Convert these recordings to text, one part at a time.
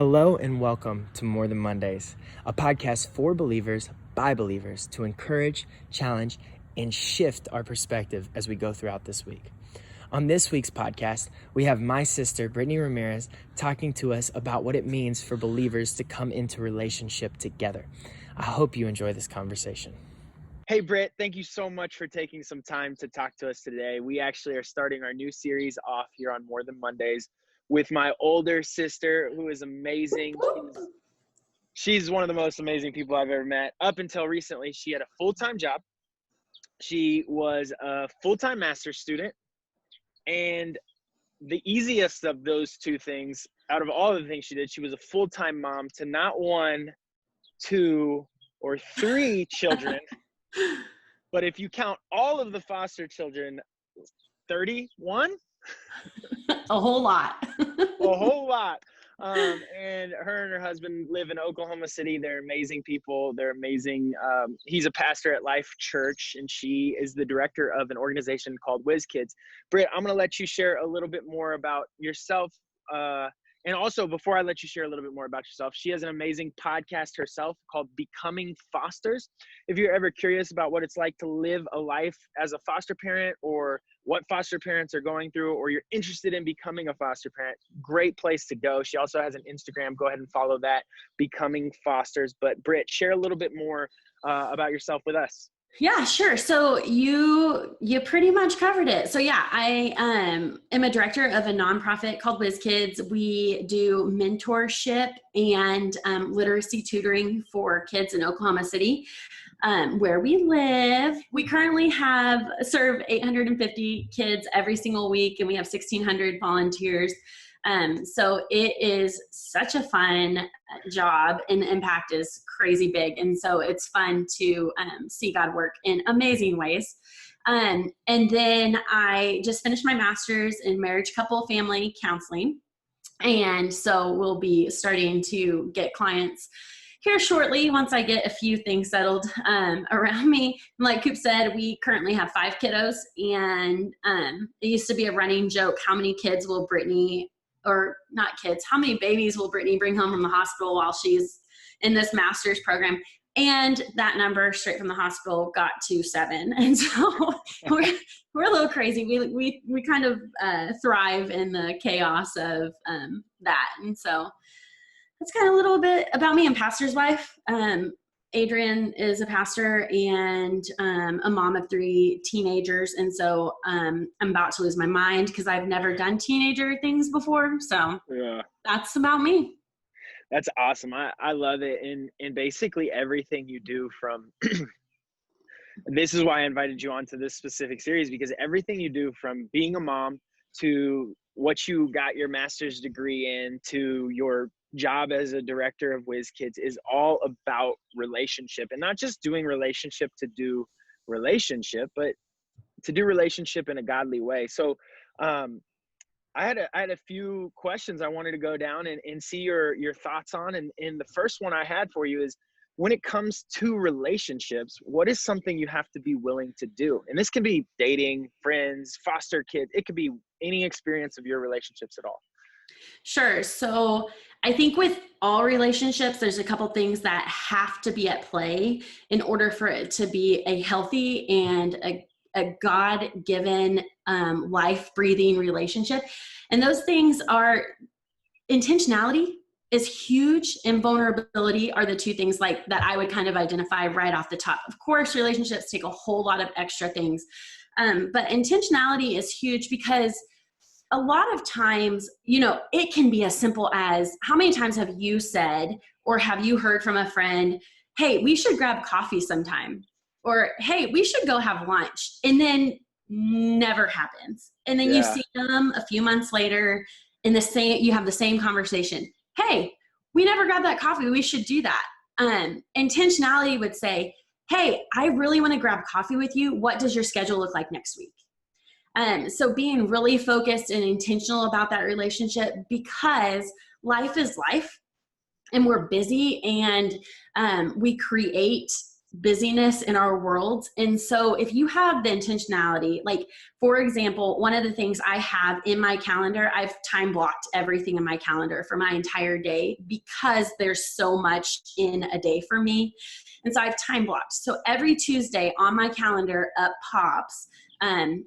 Hello and welcome to More Than Mondays, a podcast for believers by believers to encourage, challenge, and shift our perspective as we go throughout this week. On this week's podcast, we have my sister, Britanie Ramirez, talking to us about what it means for believers to come into relationship together. I hope you enjoy this conversation. Hey, Britt, thank you so much for taking some time to talk to us today. We actually are starting our new series off here on More Than Mondays with my older sister, who is amazing. She's one of the most amazing people I've ever met. Up until recently, she had a full-time job. She was a full-time master's student. And the easiest of those two things, out of all the things she did, she was a full-time mom to not one, two, or three children. But if you count all of the foster children, 31? A whole lot. A whole lot. And her and her husband live in Oklahoma City. They're amazing people. They're amazing. He's a pastor at Life Church, and she is the director of an organization called Whiz Kids. Britt, I'm going to let you share a little bit more about yourself. And also, before I let you share a little bit more about yourself, she has an amazing podcast herself called Becoming Fosters. If you're ever curious about what it's like to live a life as a foster parent, or what foster parents are going through, or you're interested in becoming a foster parent, great place to go. She also has an Instagram. Go ahead and follow that, Becoming Fosters. But Britt, share a little bit more about yourself with us. Yeah, sure. So you pretty much covered it. So yeah, I am a director of a nonprofit called Whiz Kids. We do mentorship and literacy tutoring for kids in Oklahoma City, where we live. We currently serve 850 kids every single week, and we have 1,600 volunteers. So it is such a fun job, and the impact is crazy big. And so it's fun to see God work in amazing ways. And then I just finished my master's in marriage, couple, family counseling. And so we'll be starting to get clients here shortly once I get a few things settled around me. Like Coop said, we currently have 5 kiddos, and it used to be a running joke, how many kids will Britanie, or not kids, how many babies will Britanie bring home from the hospital while she's in this master's program? And that number straight from the hospital got to 7. And so we're a little crazy. We kind of thrive in the chaos of that. And so that's kind of a little bit about me. I'm pastor's wife. Adrian is a pastor and a mom of 3 teenagers. And so I'm about to lose my mind because I've never done teenager things before. So yeah, that's about me. That's awesome. I love it. And basically everything you do from, this is why I invited you onto this specific series, because everything you do from being a mom to what you got your master's degree in to your job as a director of Whiz Kids is all about relationship, and not just doing relationship to do relationship, but to do relationship in a godly way. So I had a few questions I wanted to go down and see your thoughts on. And the first one I had for you is, when it comes to relationships, what is something you have to be willing to do? And this can be dating, friends, foster kids. It could be any experience of your relationships at all. Sure. So I think with all relationships, there's a couple things that have to be at play in order for it to be a healthy and a God-given, life-breathing relationship. And those things are intentionality is huge, and vulnerability are the 2 things like that I would kind of identify right off the top. Of course, relationships take a whole lot of extra things, but intentionality is huge, because a lot of times, it can be as simple as, how many times have you said, or have you heard from a friend, hey, we should grab coffee sometime, or hey, we should go have lunch, and then never happens. And then you see them a few months later in you have the same conversation. Hey, we never grabbed that coffee. We should do that. Intentionality would say, hey, I really want to grab coffee with you. What does your schedule look like next week? So being really focused and intentional about that relationship, because life is life, and we're busy, and we create busyness in our world. And so if you have the intentionality, like for example, one of the things I have in my calendar, I've time blocked everything in my calendar for my entire day because there's so much in a day for me. And so I've time blocked. So every Tuesday on my calendar up pops,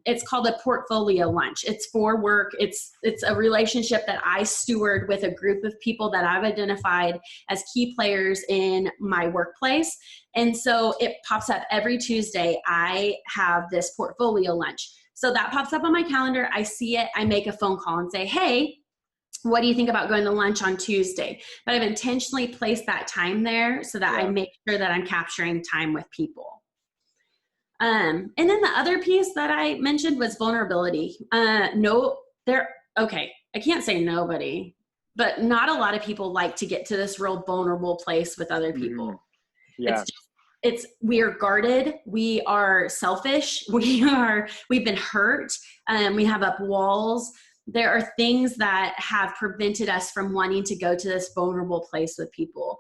it's called a portfolio lunch. It's for work. It's a relationship that I steward with a group of people that I've identified as key players in my workplace. And so it pops up every Tuesday. I have this portfolio lunch. So that pops up on my calendar. I see it. I make a phone call and say, hey, what do you think about going to lunch on Tuesday? But I've intentionally placed that time there so that I make sure that I'm capturing time with people. And then the other piece that I mentioned was vulnerability. I can't say nobody, but not a lot of people like to get to this real vulnerable place with other people. Mm-hmm. Yeah. We are guarded. We are selfish. We've been hurt. We have up walls. There are things that have prevented us from wanting to go to this vulnerable place with people.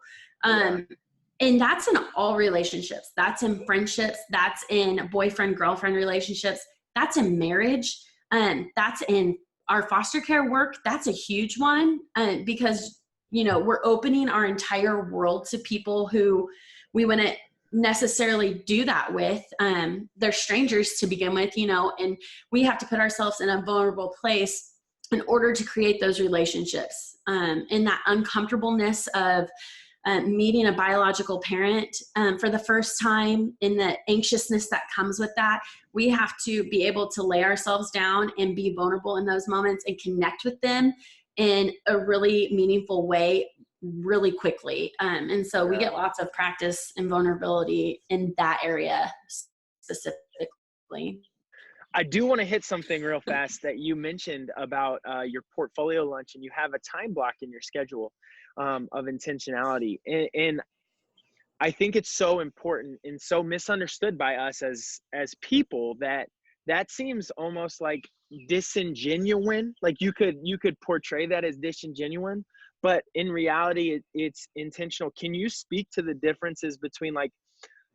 And that's in all relationships. That's in friendships. That's in boyfriend-girlfriend relationships. That's in marriage. That's in our foster care work. That's a huge one because, we're opening our entire world to people who we wouldn't necessarily do that with. They're strangers to begin with, and we have to put ourselves in a vulnerable place in order to create those relationships. And that uncomfortableness of meeting a biological parent for the first time, and the anxiousness that comes with that, we have to be able to lay ourselves down and be vulnerable in those moments and connect with them in a really meaningful way really quickly. And so we get lots of practice and vulnerability in that area specifically. I do want to hit something real fast that you mentioned about your portfolio lunch, and you have a time block in your schedule of intentionality. And I think it's so important and so misunderstood by us as people that seems almost like disingenuine. Like you could portray that as disingenuine, but in reality, it's intentional. Can you speak to the differences between like,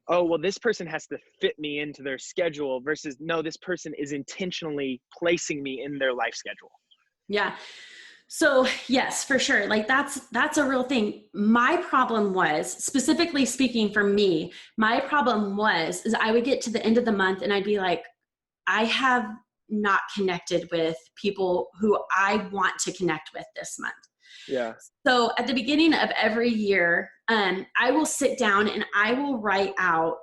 oh, well, this person has to fit me into their schedule versus no, this person is intentionally placing me in their life schedule? Yeah. So yes, for sure. Like that's a real thing. My problem was, specifically speaking for me, my problem is I would get to the end of the month and I'd be like, I have not connected with people who I want to connect with this month. Yeah. So at the beginning of every year, I will sit down and I will write out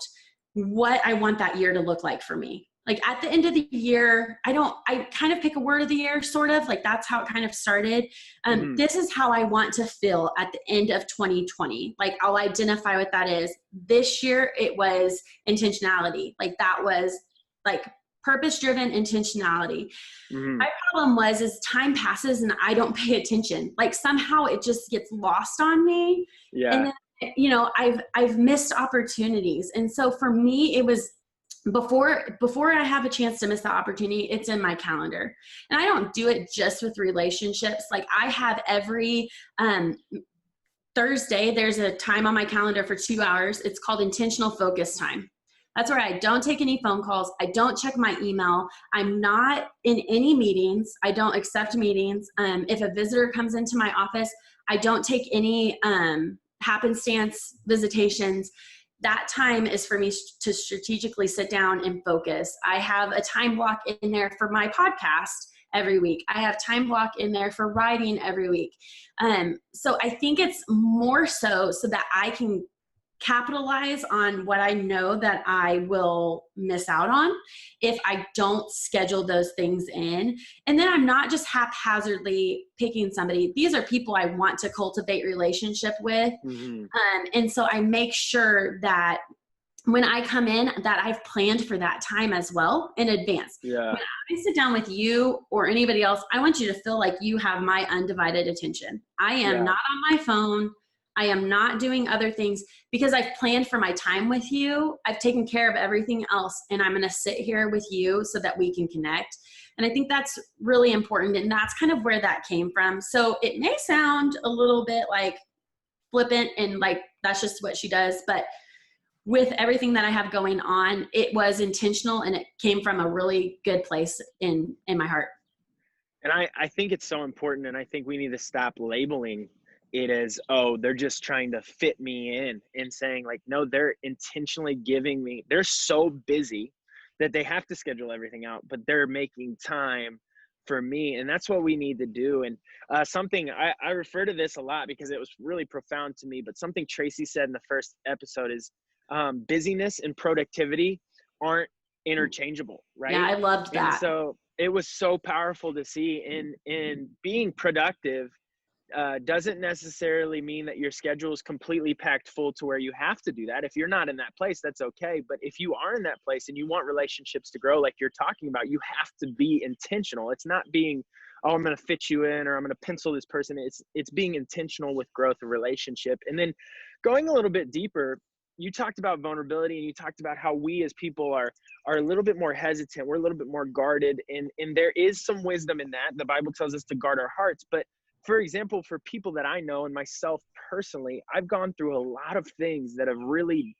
what I want that year to look like for me. Like at the end of the year, I kind of pick a word of the year, sort of like that's how it kind of started. This is how I want to feel at the end of 2020. Like I'll identify what that is. This year it was intentionality. Like that was like purpose-driven intentionality. My problem is time passes and I don't pay attention. Like somehow it just gets lost on me. Yeah. And then, I've missed opportunities. And so for me, it was before I have a chance to miss the opportunity, it's in my calendar. And I don't do it just with relationships. Like I have every Thursday, there's a time on my calendar for 2 hours. It's called intentional focus time. That's where I don't take any phone calls. I don't check my email. I'm not in any meetings. I don't accept meetings. If a visitor comes into my office, I don't take any happenstance visitations. That time is for me to strategically sit down and focus. I have a time block in there for my podcast every week. I have time block in there for writing every week. So I think it's more so that I can capitalize on what I know that I will miss out on if I don't schedule those things in. And then I'm not just haphazardly picking somebody. These are people I want to cultivate relationship with. And so I make sure that when I come in that I've planned for that time as well in advance. Yeah. When I sit down with you or anybody else, I want you to feel like you have my undivided attention. I am not on my phone. I am not doing other things because I've planned for my time with you. I've taken care of everything else and I'm going to sit here with you so that we can connect. And I think that's really important. And that's kind of where that came from. So it may sound a little bit like flippant and like, that's just what she does. But with everything that I have going on, it was intentional and it came from a really good place in my heart. And I think it's so important. And I think we need to stop labeling it as, oh, they're just trying to fit me in, and saying like, no, they're intentionally giving me, they're so busy that they have to schedule everything out, but they're making time for me. And that's what we need to do. And something I refer to this a lot because it was really profound to me, but something Tracy said in the first episode is busyness and productivity aren't interchangeable, right? Yeah, I loved that. And so it was so powerful to see in being productive doesn't necessarily mean that your schedule is completely packed full to where you have to do that. If you're not in that place, that's okay. But if you are in that place and you want relationships to grow, like you're talking about, you have to be intentional. It's not being, oh, I'm going to fit you in, or I'm going to pencil this person. It's being intentional with growth of relationship. And then going a little bit deeper, you talked about vulnerability, and you talked about how we as people are a little bit more hesitant. We're a little bit more guarded. And there is some wisdom in that. The Bible tells us to guard our hearts. But for example, for people that I know and myself personally, I've gone through a lot of things that have really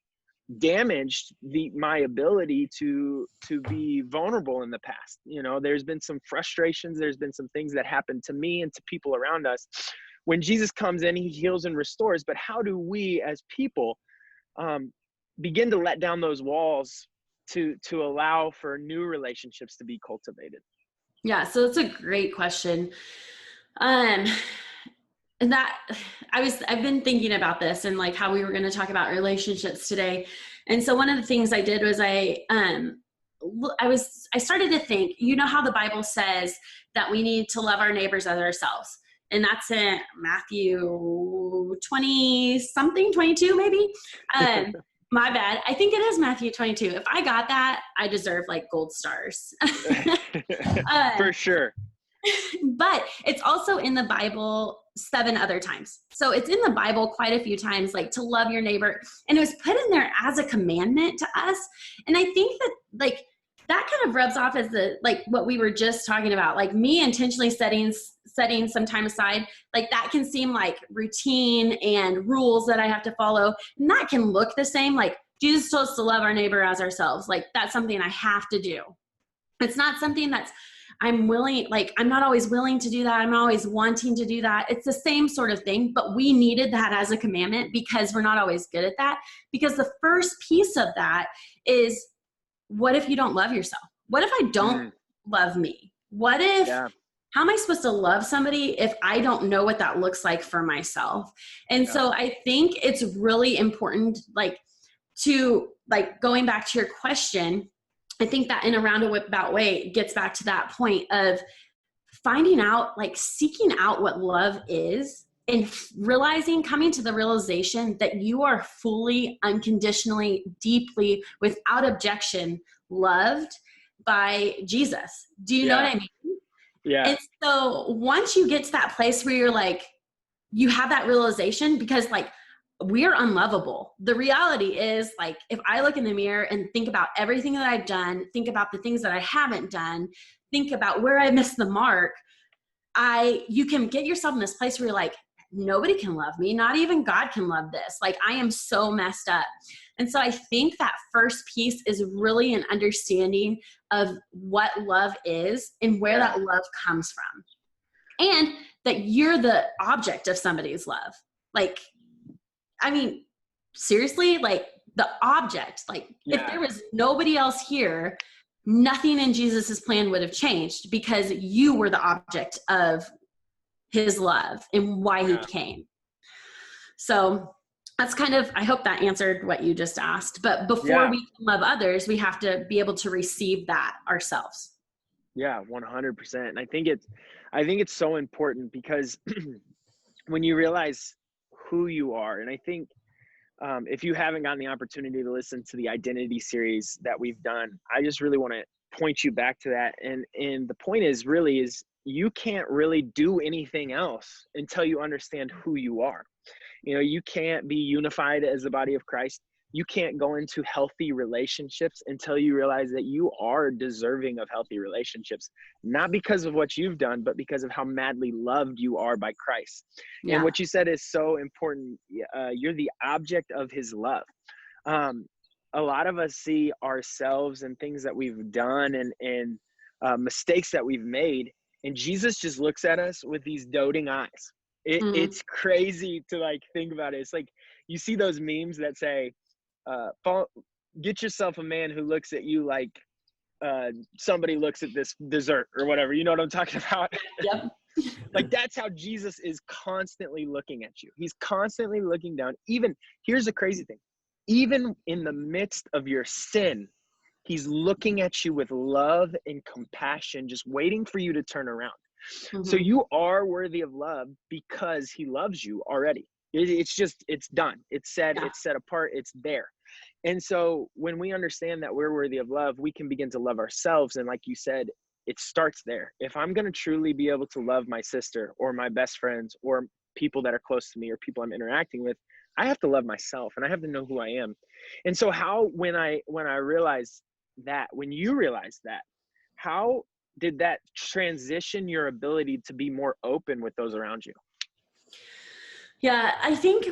damaged my ability to be vulnerable in the past. You know, there's been some frustrations. There's been some things that happened to me and to people around us. When Jesus comes in, he heals and restores. But how do we as people begin to let down those walls to allow for new relationships to be cultivated? Yeah, so it's a great question. And that I've been thinking about this and like how we were going to talk about relationships today. And so one of the things I did was I started to think, you know how the Bible says that we need to love our neighbors as ourselves. And that's in Matthew 20 something, 22 maybe. My bad. I think it is Matthew 22. If I got that, I deserve like gold stars. For sure. But it's also in the Bible 7 other times. So it's in the Bible quite a few times, like to love your neighbor. And it was put in there as a commandment to us. And I think that like that kind of rubs off as like what we were just talking about, like me intentionally setting some time aside, like that can seem like routine and rules that I have to follow. And that can look the same. Like Jesus told us to love our neighbor as ourselves. Like that's something I have to do. It's not something that's I'm not always willing to do that. I'm not always wanting to do that. It's the same sort of thing, but we needed that as a commandment because we're not always good at that. Because the first piece of that is, what if you don't love yourself? What if I don't love me? What if, how am I supposed to love somebody if I don't know what that looks like for myself? And so I think it's really important, like to like going back to your question, I think that in a roundabout way, it gets back to that point of finding out, like seeking out what love is and coming to the realization that you are fully, unconditionally, deeply, without objection, loved by Jesus. Do you know what I mean? Yeah. And so once you get to that place where you're like, you have that realization, because like, we are unlovable. The reality is, like, if I look in the mirror and think about everything that I've done, think about the things that I haven't done, think about where I missed the mark, you can get yourself in this place where you're like, nobody can love me. Not even God can love this. Like, I am so messed up. And so I think that first piece is really an understanding of what love is and where that love comes from. And that you're the object of somebody's love. Like, I mean, seriously, like the object, like if there was nobody else here, nothing in Jesus's plan would have changed because you were the object of his love and why he came. So that's kind of, I hope that answered what you just asked. But before we can love others, we have to be able to receive that ourselves. Yeah, 100%. And I think it's so important because when you realize who you are, and I think if you haven't gotten the opportunity to listen to the identity series that we've done, I just really want to point you back to that. And the point is you can't really do anything else until you understand who you are. You know, you can't be unified as the body of Christ. You can't go into healthy relationships until you realize that you are deserving of healthy relationships, not because of what you've done, but because of how madly loved you are by Christ. And what you said is so important. You're the object of his love. a lot of us see ourselves and things that we've done and mistakes that we've made, and Jesus just looks at us with these doting eyes. It's crazy to like think about it. It's like you see those memes that say, get yourself a man who looks at you like somebody looks at this dessert or whatever. You know what I'm talking about? Yep. Like that's how Jesus is constantly looking at you. He's constantly looking down. Even, here's the crazy thing, even in the midst of your sin, he's looking at you with love and compassion, just waiting for you to turn around. So you are worthy of love because he loves you already. It's done. It's said, it's set apart, it's there. And so when we understand that we're worthy of love, we can begin to love ourselves. And like you said, it starts there. If I'm going to truly be able to love my sister or my best friends or people that are close to me or people I'm interacting with, I have to love myself and I have to know who I am. And so when I realized that, when you realized that, how did that transition your ability to be more open with those around you? Yeah, I think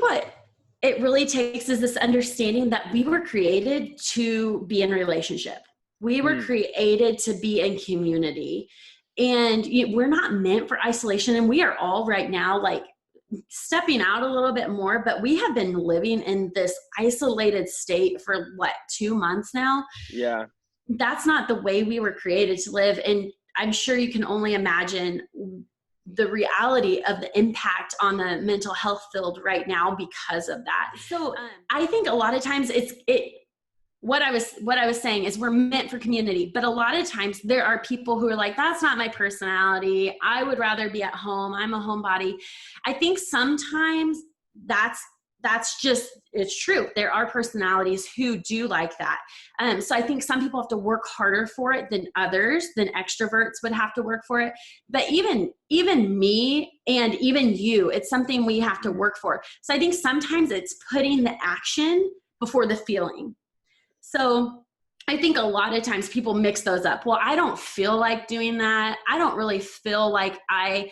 what it really takes is this understanding that we were created to be in relationship. We were created to be in community, and we're not meant for isolation. And we are all right now like stepping out a little bit more, but we have been living in this isolated state for 2 months now. Yeah. That's not the way we were created to live. And I'm sure you can only imagine the reality of the impact on the mental health field right now because of that. So I think a lot of times what I was saying is we're meant for community, but a lot of times there are people who are like, that's not my personality. I would rather be at home. I'm a homebody. I think sometimes that's just, it's true. There are personalities who do like that. So I think some people have to work harder for it than others, than extroverts would have to work for it. But even me and even you, it's something we have to work for. So I think sometimes it's putting the action before the feeling. So I think a lot of times people mix those up. Well, I don't feel like doing that. I don't really feel like I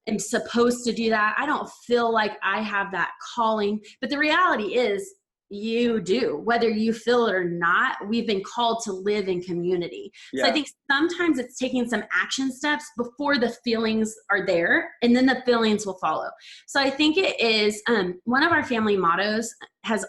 am supposed to do that. I don't feel like I have that calling. But the reality is you do, whether you feel it or not. We've been called to live in community. Yeah. So I think sometimes it's taking some action steps before the feelings are there, and then the feelings will follow. So I think it is one of our family mottos has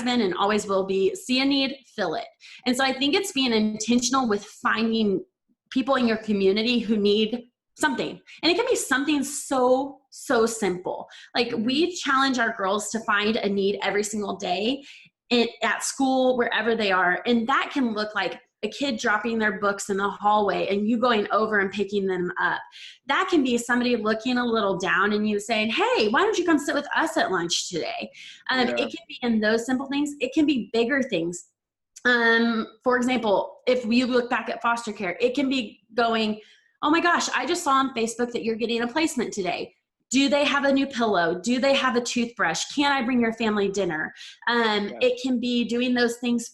been and always will be, see a need, fill it. And so I think it's being intentional with finding people in your community who need something. And it can be something so simple. Like we challenge our girls to find a need every single day at school, wherever they are. And that can look like a kid dropping their books in the hallway and you going over and picking them up. That can be somebody looking a little down and you saying, hey, why don't you come sit with us at lunch today? It can be in those simple things. It can be bigger things. For example, if we look back at foster care, it can be going, oh my gosh, I just saw on Facebook that you're getting a placement today. Do they have a new pillow? Do they have a toothbrush? Can I bring your family dinner? It can be doing those things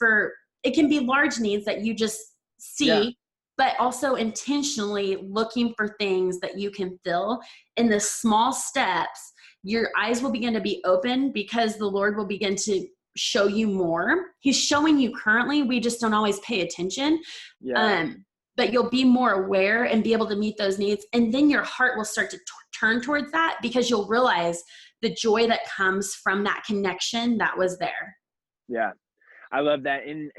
it can be large needs that you just see, but also intentionally looking for things that you can fill. In the small steps, your eyes will begin to be open because the Lord will begin to show you more. He's showing you currently. We just don't always pay attention. But you'll be more aware and be able to meet those needs. And then your heart will start to turn towards that because you'll realize the joy that comes from that connection that was there. Yeah, I love that. And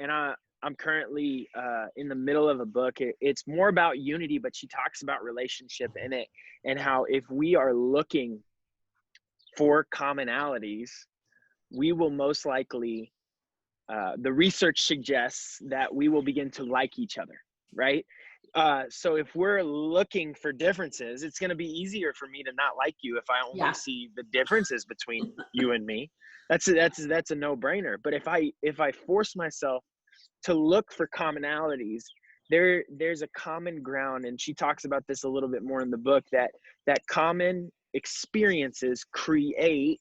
I'm currently in the middle of a book. It's more about unity, but she talks about relationship in it and how if we are looking for commonalities, we will most likely, the research suggests that we will begin to like each other. Right. So if we're looking for differences, it's going to be easier for me to not like you if I only see the differences between you and me. That's a no-brainer. But if I force myself to look for commonalities, there's a common ground. And she talks about this a little bit more in the book, that common experiences create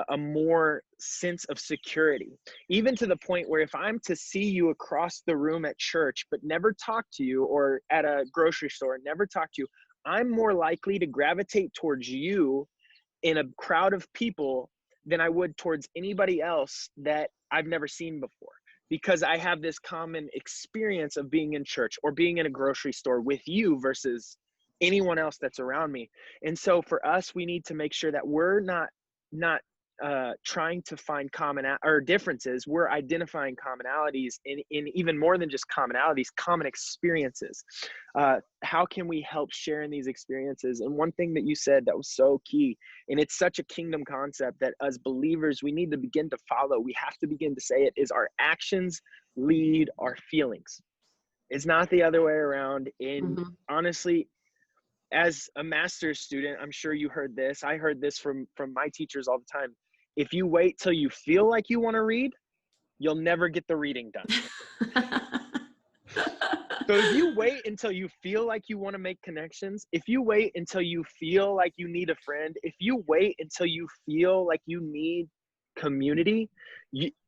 a more sense of security, even to the point where if I'm to see you across the room at church, but never talk to you, or at a grocery store, never talk to you, I'm more likely to gravitate towards you in a crowd of people than I would towards anybody else that I've never seen before, because I have this common experience of being in church or being in a grocery store with you versus anyone else that's around me. And so for us, we need to make sure that we're not trying to find common or differences. We're identifying commonalities in even more than just commonalities, common experiences. How can we help share in these experiences? And one thing that you said that was so key, and it's such a kingdom concept that as believers, we need to begin to follow. We have to begin to say it, is our actions lead our feelings. It's not the other way around. And honestly, as a master's student, I'm sure you heard this. I heard this from my teachers all the time. If you wait till you feel like you want to read, you'll never get the reading done. So if you wait until you feel like you want to make connections, if you wait until you feel like you need a friend, if you wait until you feel like you need community,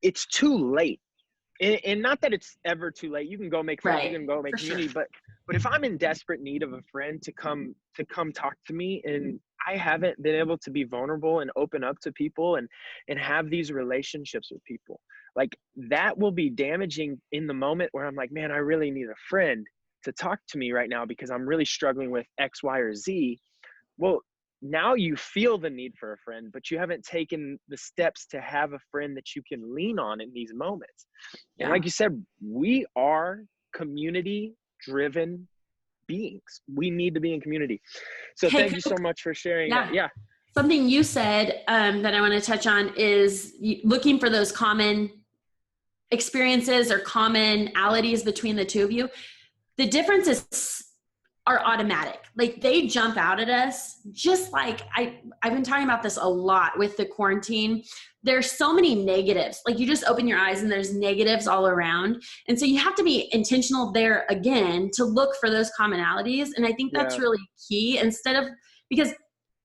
it's too late. And not that it's ever too late. You can go make friends, you can go make community, sure. But if I'm in desperate need of a friend to come talk to me, and I haven't been able to be vulnerable and open up to people and have these relationships with people, like that will be damaging in the moment where I'm like, man, I really need a friend to talk to me right now because I'm really struggling with X, Y, or Z. Well, now you feel the need for a friend, but you haven't taken the steps to have a friend that you can lean on in these moments. Yeah. And like you said, we are community-driven beings. We need to be in community. So thank you so much for sharing that. Yeah. Something you said that I want to touch on is looking for those common experiences or commonalities between the two of you. The differences are automatic. Like they jump out at us, just like I've been talking about this a lot with the quarantine. There's so many negatives. Like you just open your eyes and there's negatives all around. And so you have to be intentional there again to look for those commonalities. And I think that's really key, because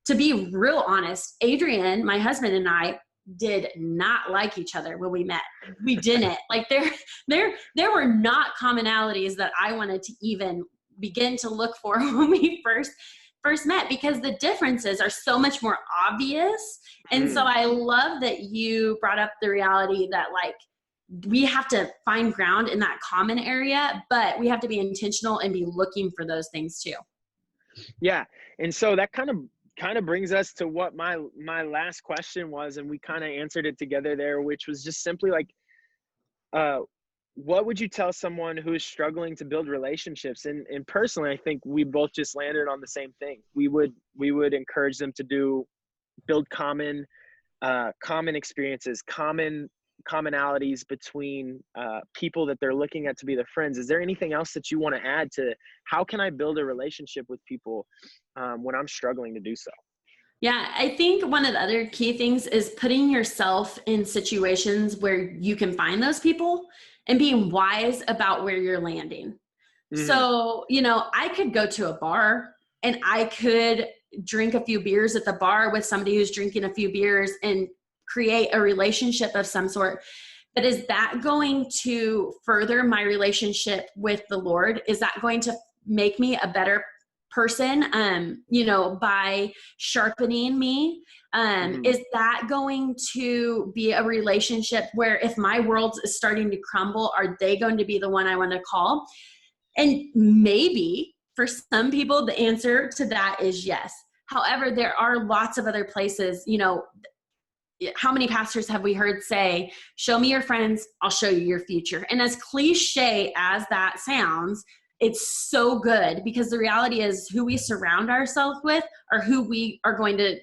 to be real honest, Adrian, my husband, and I did not like each other when we met. We didn't. Like there were not commonalities that I wanted to even begin to look for when we first met, because the differences are so much more obvious. And so I love that you brought up the reality that like we have to find ground in that common area, but we have to be intentional and be looking for those things too. Yeah. And so that kind of brings us to what my last question was, and we kind of answered it together there, which was just simply like, what would you tell someone who is struggling to build relationships? And personally, I think we both just landed on the same thing. We would encourage them to build common experiences, commonalities between people that they're looking at to be their friends. Is there anything else that you want to add to how can I build a relationship with people when I'm struggling to do so? Yeah, I think one of the other key things is putting yourself in situations where you can find those people and being wise about where you're landing. Mm-hmm. So, I could go to a bar and I could drink a few beers at the bar with somebody who's drinking a few beers and create a relationship of some sort. But is that going to further my relationship with the Lord? Is that going to make me a better person, by sharpening me? Is that going to be a relationship where if my world is starting to crumble, are they going to be the one I want to call? And maybe for some people, the answer to that is yes. However, there are lots of other places, how many pastors have we heard say, show me your friends, I'll show you your future. And as cliche as that sounds, it's so good, because the reality is who we surround ourselves with or who we are going to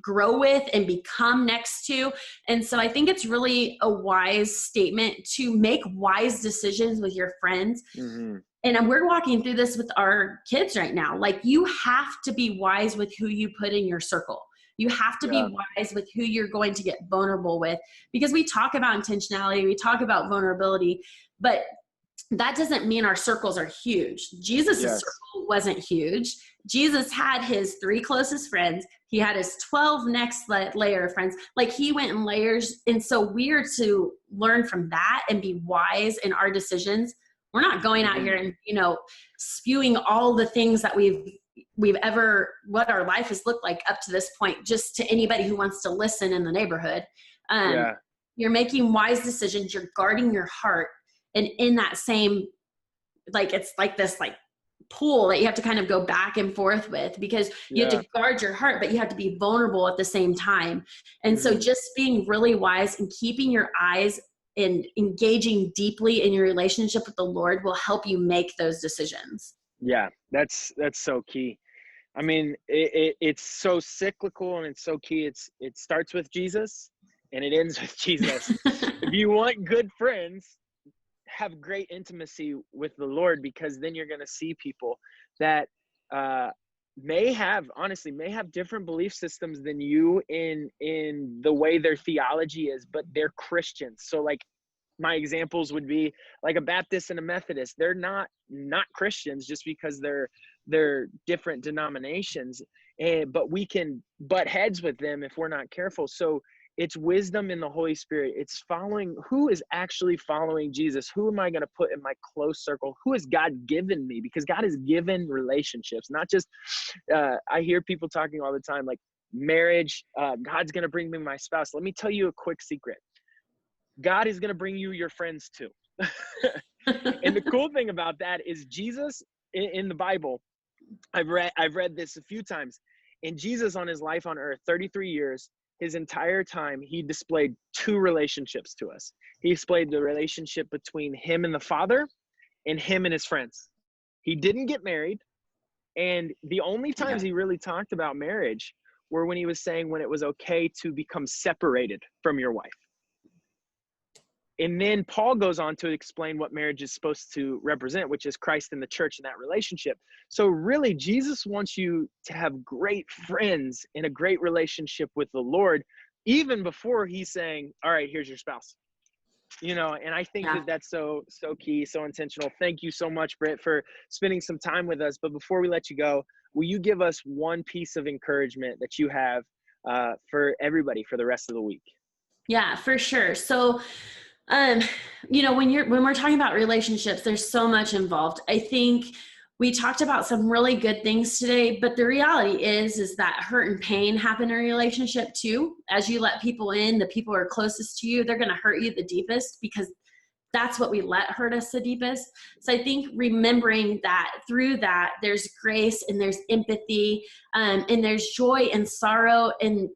grow with and become next to. And so I think it's really a wise statement to make wise decisions with your friends. Mm-hmm. And we're walking through this with our kids right now. Like you have to be wise with who you put in your circle. You have to be wise with who you're going to get vulnerable with, because we talk about intentionality, we talk about vulnerability, but that doesn't mean our circles are huge. Jesus' circle wasn't huge. Jesus had his 3 closest friends. He had his 12 next layer of friends. Like he went in layers. And so we're to learn from that and be wise in our decisions. We're not going out here and, spewing all the things that we what our life has looked like up to this point, just to anybody who wants to listen in the neighborhood. Yeah. You're making wise decisions. You're guarding your heart. And in that same, like, it's like this, like, pool that you have to kind of go back and forth with, because you have to guard your heart, but you have to be vulnerable at the same time. And so just being really wise and keeping your eyes and engaging deeply in your relationship with the Lord will help you make those decisions. Yeah, that's so key. I mean, it's so cyclical and it's so key. It starts with Jesus and it ends with Jesus. If you want good friends, have great intimacy with the Lord, because then you're going to see people that may have different belief systems than you in the way their theology is, but they're Christians. So like my examples would be like a Baptist and a Methodist. They're not Christians just because they're different denominations, but we can butt heads with them if we're not careful. So it's wisdom in the Holy Spirit. It's following who is actually following Jesus. Who am I going to put in my close circle? Who has God given me? Because God has given relationships, not just, I hear people talking all the time, like marriage, God's going to bring me my spouse. Let me tell you a quick secret. God is going to bring you your friends too. And the cool thing about that is Jesus in the Bible, I've read this a few times, and Jesus on his life on earth, 33 years, his entire time, he displayed two relationships to us. He displayed the relationship between him and the Father and him and his friends. He didn't get married. And the only times he really talked about marriage were when he was saying when it was okay to become separated from your wife. And then Paul goes on to explain what marriage is supposed to represent, which is Christ and the church in that relationship. So really, Jesus wants you to have great friends and a great relationship with the Lord, even before he's saying, all right, here's your spouse. And I think that's so key, so intentional. Thank you so much, Britt, for spending some time with us. But before we let you go, will you give us one piece of encouragement that you have for everybody for the rest of the week? Yeah, for sure. So when we're talking about relationships, there's so much involved. I think we talked about some really good things today, but the reality is that hurt and pain happen in a relationship too. As you let people in, the people who are closest to you, they're going to hurt you the deepest, because that's what we let hurt us the deepest. So I think remembering that through that, there's grace and there's empathy, and there's joy and sorrow. And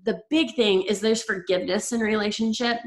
the big thing is there's forgiveness in a relationship,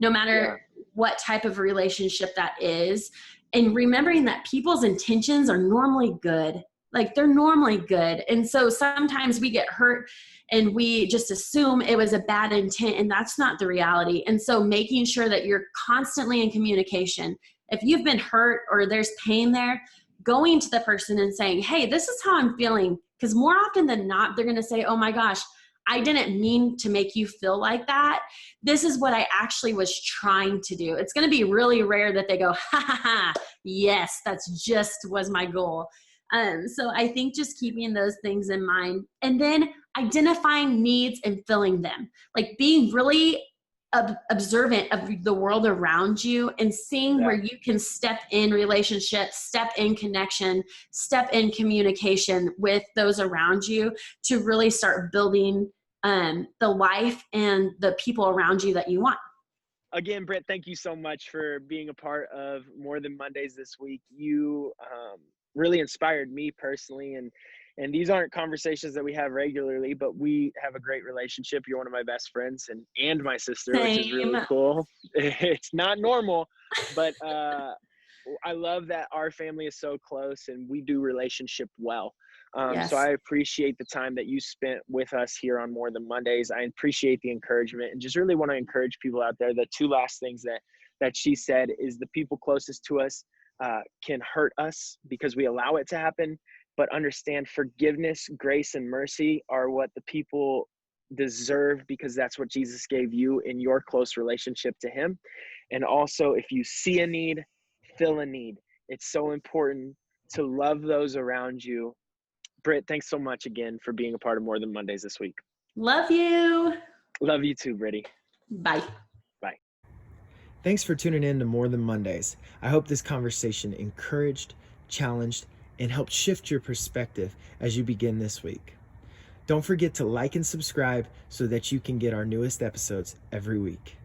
no matter what type of relationship that is. And remembering that people's intentions are normally good. Like, they're normally good. And so sometimes we get hurt and we just assume it was a bad intent, and that's not the reality. And so making sure that you're constantly in communication. If you've been hurt or there's pain there, going to the person and saying, hey, this is how I'm feeling. Because more often than not, they're going to say, oh my gosh, I didn't mean to make you feel like that. This is what I actually was trying to do. It's going to be really rare that they go, ha ha ha, yes, that's just was my goal. So I think just keeping those things in mind, and then identifying needs and filling them, like being really observant of the world around you and seeing where you can step in relationships, step in connection, step in communication with those around you to really start building the life and the people around you that you want. Again, Britt, thank you so much for being a part of More Than Mondays this week. You really inspired me personally, and these aren't conversations that we have regularly, but we have a great relationship. You're one of my best friends and my sister, Same. which is really cool. It's not normal, but I love that our family is so close and we do relationship well. So I appreciate the time that you spent with us here on More Than Mondays. I appreciate the encouragement, and just really want to encourage people out there. The two last things that she said is the people closest to us can hurt us because we allow it to happen, but understand forgiveness, grace, and mercy are what the people deserve, because that's what Jesus gave you in your close relationship to him. And also, if you see a need, fill a need. It's so important to love those around you. Britt, thanks so much again for being a part of More Than Mondays this week. Love you. Love you too, Britty. Bye. Bye. Thanks for tuning in to More Than Mondays. I hope this conversation encouraged, challenged, and helped shift your perspective as you begin this week. Don't forget to like and subscribe so that you can get our newest episodes every week.